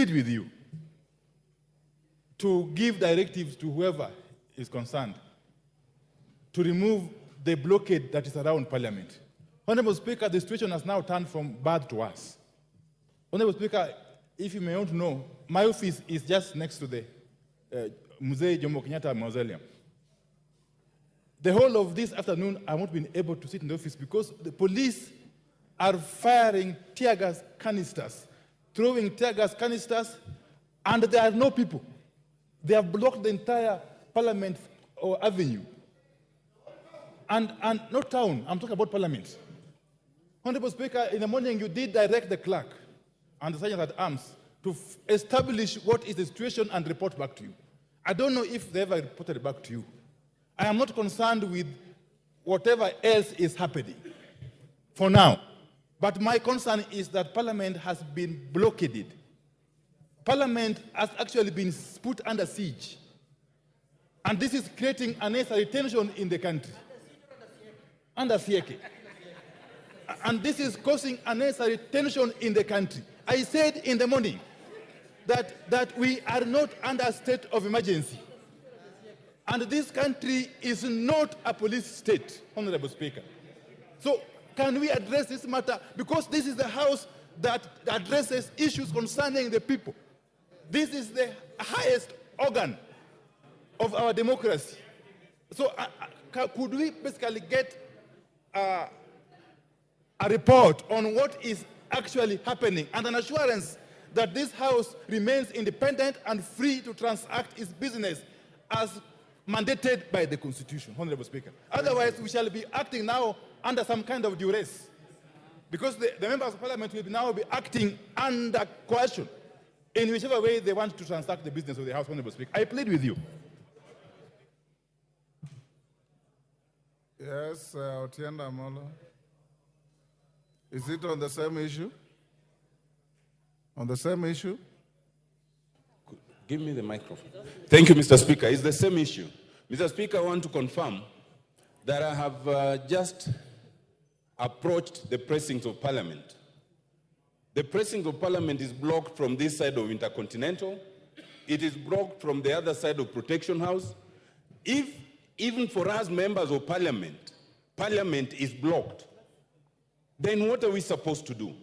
plead with you to give directives to whoever is concerned to remove the blockade that is around Parliament. Honorable Speaker, the situation has now turned from bad to worse. Honorable Speaker, if you may want to know, my office is just next to the Mzee Jomo Kenyatta Mausoleum. The whole of this afternoon, I won't been able to sit in the office because the police are firing tear gas canisters, throwing tear gas canisters, and there are no people. They have blocked the entire Parliament or avenue. And not town, I'm talking about Parliament. Honorable Speaker, in the morning you did direct the clerk and the sergeant at arms to establish what is the situation and report back to you. I don't know if they ever reported back to you. I am not concerned with whatever else is happening for now. But my concern is that Parliament has been blockaded. Parliament has actually been put under siege. And this is creating unnecessary tension in the country. Under Sieke. And this is causing unnecessary tension in the country. I said in the morning that we are not under a state of emergency. And this country is not a police state, Honorable Speaker. So can we address this matter? Because this is the House that addresses issues concerning the people. This is the highest organ of our democracy. So could we basically get a report on what is actually happening and an assurance that this House remains independent and free to transact its business as mandated by the Constitution, Honorable Speaker. Otherwise, we shall be acting now under some kind of duress, because the members of Parliament will now be acting under coercion in whichever way they want to transact the business of the House, Honorable Speaker. I plead with you. Yes, Otienda Molo. Is it on the same issue? On the same issue? Give me the microphone. Thank you, Mr. Speaker. It's the same issue. Mr. Speaker, I want to confirm that I have just approached the precincts of Parliament. The precinct of Parliament is blocked from this side of Intercontinental. It is blocked from the other side of Protection House. If, even for us members of Parliament, Parliament is blocked, then what are we supposed to do?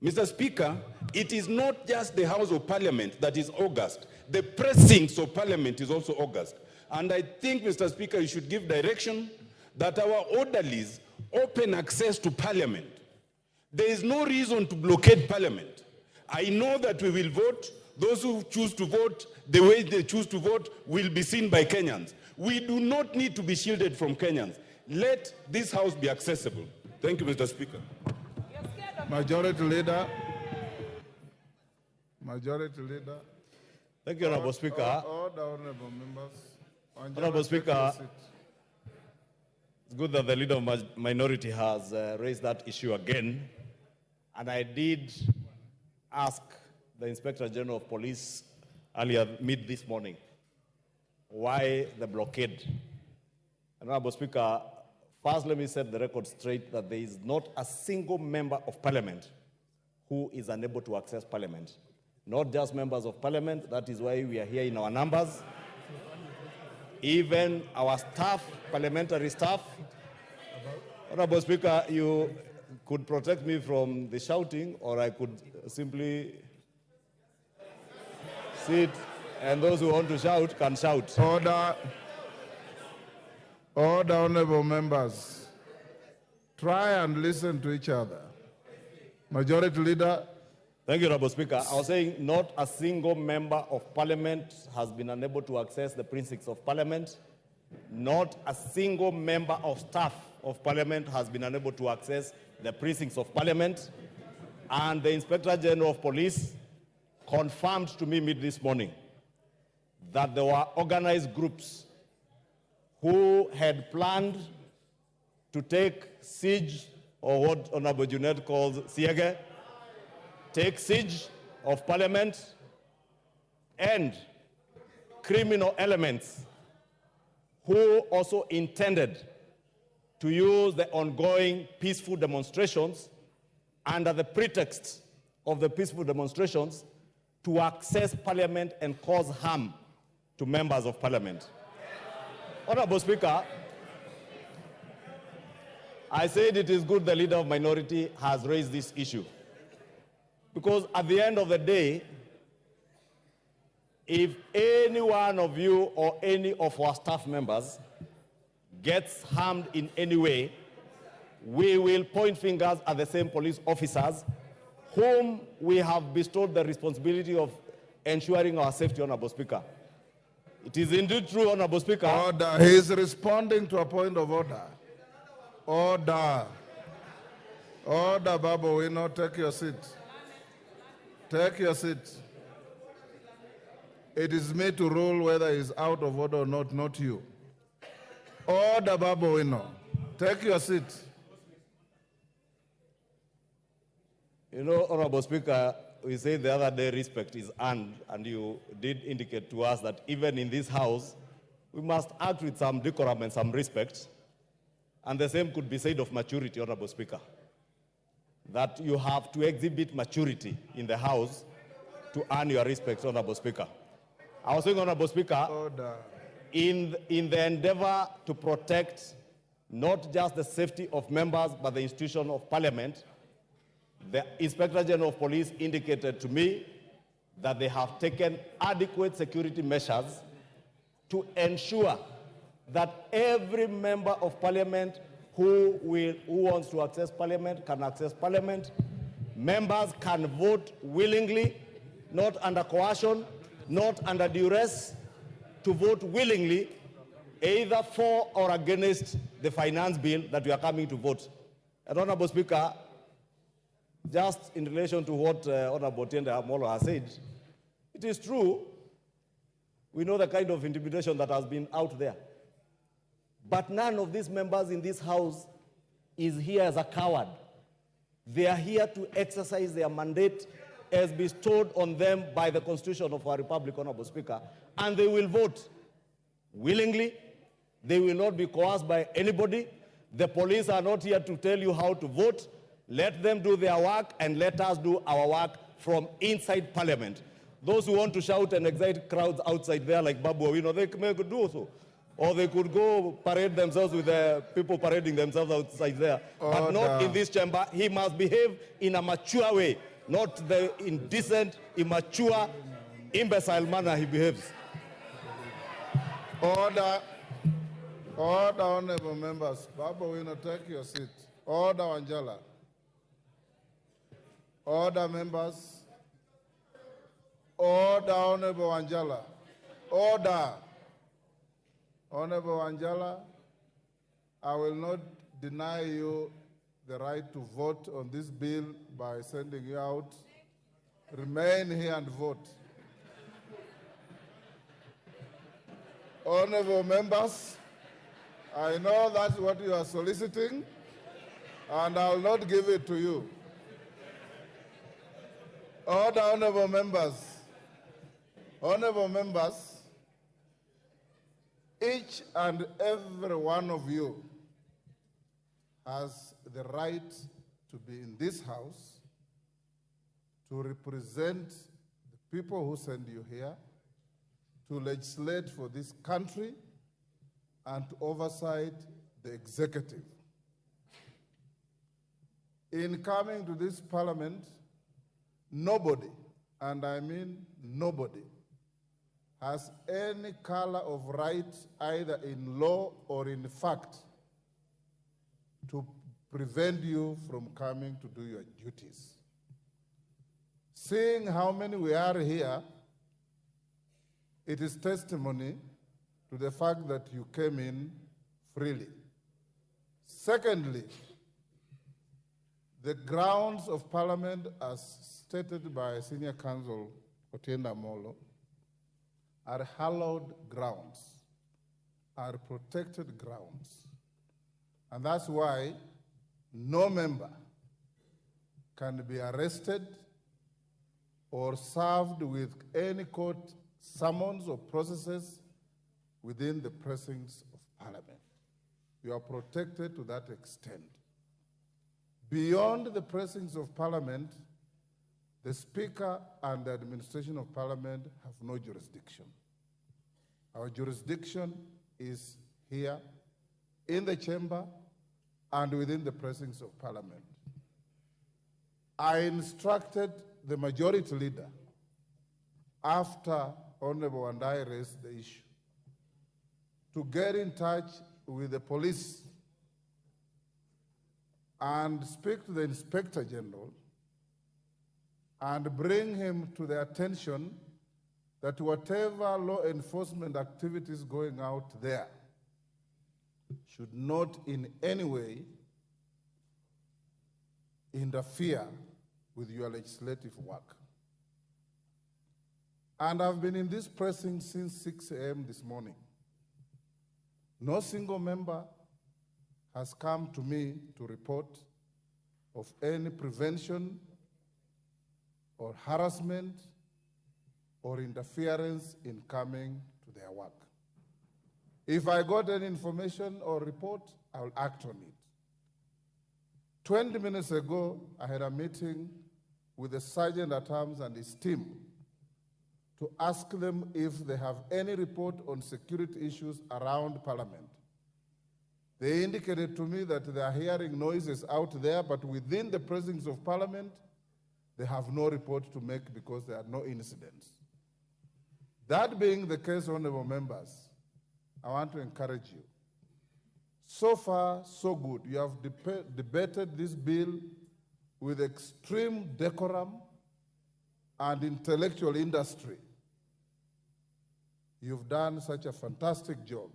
Mr. Speaker, it is not just the House of Parliament that is august. The precincts of Parliament is also august. And I think, Mr. Speaker, you should give direction that our orderlies open access to Parliament. There is no reason to blockade Parliament. I know that we will vote. Those who choose to vote the way they choose to vote will be seen by Kenyans. We do not need to be shielded from Kenyans. Let this House be accessible. Thank you, Mr. Speaker. Majority Leader. Majority Leader. Thank you, Honorable Speaker. Order, honorable members. Honorable Speaker, it's good that the Leader of Minority has raised that issue again. And I did ask the Inspector General of Police earlier this morning why the blockade. Honorable Speaker, first let me set the record straight that there is not a single member of Parliament who is unable to access Parliament. Not just members of Parliament, that is why we are here in our numbers. Even our staff, parliamentary staff. Honorable Speaker, you could protect me from the shouting, or I could simply sit, and those who want to shout can shout. Order. Order, honorable members. Try and listen to each other. Majority Leader. Thank you, Honorable Speaker. I was saying not a single member of Parliament has been unable to access the precincts of Parliament. Not a single member of staff of Parliament has been unable to access the precincts of Parliament. And the Inspector General of Police confirmed to me this morning that there were organized groups who had planned to take siege, or what Honorable Junet calls siege, take siege of Parliament, and criminal elements who also intended to use the ongoing peaceful demonstrations under the pretext of the peaceful demonstrations to access parliament and cause harm to members of parliament. Honorable Speaker, I said it is good the leader of minority has raised this issue, because at the end of the day, if any one of you or any of our staff members gets harmed in any way, we will point fingers at the same police officers whom we have bestowed the responsibility of ensuring our safety, Honorable Speaker. It is indeed true, Honorable Speaker. Order. He is responding to a point of order. Order. Order, Babu. We not take your seat. Take your seat. It is me to rule whether he's out of order or not you. Order, Babu Wino. Take your seat. You know, Honorable Speaker, we said the other day respect is earned, and you did indicate to us that even in this House, we must act with some decorum and some respect. And the same could be said of maturity, Honorable Speaker. That you have to exhibit maturity in the House to earn your respect, Honorable Speaker. I was saying, Honorable Speaker, Order. in the endeavor to protect not just the safety of members, but the institution of Parliament, the Inspector General of Police indicated to me that they have taken adequate security measures to ensure that every member of Parliament who wants to access Parliament can access Parliament. Members can vote willingly, not under coercion, not under duress, to vote willingly, either for or against the finance bill that we are coming to vote. And Honorable Speaker, just in relation to what Honorable Tiende Amolo has said, it is true, we know the kind of intimidation that has been out there. But none of these members in this House is here as a coward. They are here to exercise their mandate as bestowed on them by the Constitution of our Republic, Honorable Speaker, and they will vote willingly. They will not be coerced by anybody. The police are not here to tell you how to vote. Let them do their work, and let us do our work from inside Parliament. Those who want to shout and excite crowds outside there like Babu Owino, they could do so. Or they could go parade themselves with the people parading themselves outside there. Order. But not in this chamber. He must behave in a mature way, not the indecent, immature, imbecile manner he behaves. Order. Order, honorable members. Babu Wino, take your seat. Order, Angela. Order, members. Order, Honorable Angela. Order. Honorable Angela, I will not deny you the right to vote on this bill by sending you out. Remain here and vote. Honorable members, I know that's what you are soliciting, and I will not give it to you. Order, honorable members. Honorable members, each and every one of you has the right to be in this House to represent the people who send you here, to legislate for this country, and to oversight the executive. In coming to this Parliament, nobody, and I mean nobody, has any color of right, either in law or in fact, to prevent you from coming to do your duties. Seeing how many we are here, it is testimony to the fact that you came in freely. Secondly, the grounds of Parliament, as stated by Senior Counsel Otiende Amolo, are hallowed grounds, are protected grounds. And that's why no member can be arrested or served with any court summons or processes within the precincts of Parliament. You are protected to that extent. Beyond the precincts of Parliament, The Speaker and the administration of Parliament have no jurisdiction. Our jurisdiction is here in the chamber and within the precincts of Parliament. I instructed the majority leader after Honorable and I raised the issue to get in touch with the police and speak to the Inspector General and bring him to the attention that whatever law enforcement activities going out there should not in any way interfere with your legislative work. And I've been in this precinct since 6 a.m. this morning. No single member has come to me to report of any prevention or harassment or interference in coming to their work. If I got any information or report, I will act on it. 20 minutes ago, I had a meeting with the Sergeant at Arms and his team to ask them if they have any report on security issues around Parliament. They indicated to me that they are hearing noises out there, but within the precincts of Parliament, they have no report to make because there are no incidents. That being the case, honorable members, I want to encourage you. So far, so good. You have debated this bill with extreme decorum and intellectual industry. You've done such a fantastic job.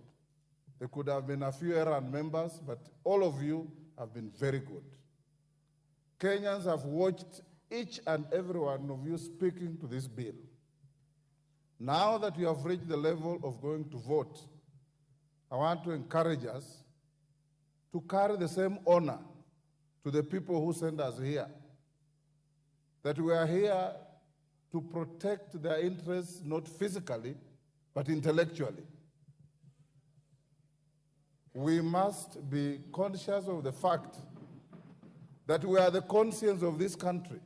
There could have been a few errant members, but all of you have been very good. Kenyans have watched each and every one of you speaking to this bill. Now that you have reached the level of going to vote, I want to encourage us to carry the same honor to the people who sent us here. That we are here to protect their interests, not physically, but intellectually. We must be conscious of the fact that we are the conscience of this country.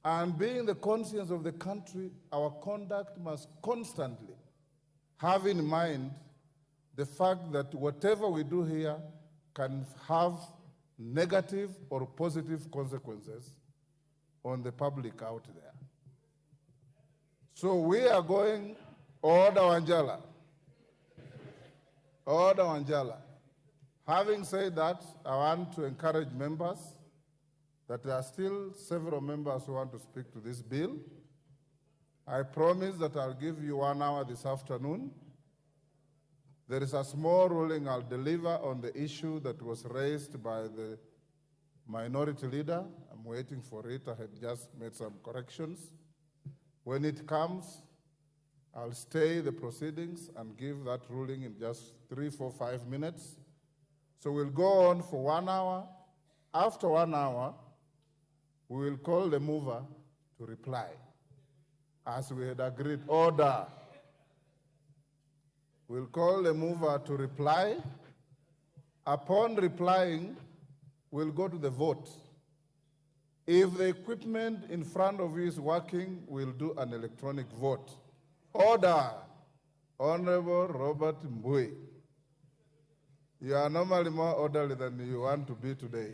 And being the conscience of the country, our conduct must constantly have in mind the fact that whatever we do here can have negative or positive consequences on the public out there. So we are going, Order Wanjala. Order Wanjala. Having said that, I want to encourage members that there are still several members who want to speak to this bill. I promise that I'll give you 1 hour this afternoon. There is a small ruling I'll deliver on the issue that was raised by the minority leader. I'm waiting for it. I had just made some corrections. When it comes, I'll stay the proceedings and give that ruling in just 3, 4, 5 minutes. So we'll go on for 1 hour. After 1 hour, we will call the mover to reply, as we had agreed. Order. We'll call the mover to reply. Upon replying, we'll go to the vote. If the equipment in front of you is working, we'll do an electronic vote. Order. Honorable Robert Mbui. You are normally more orderly than you want to be today.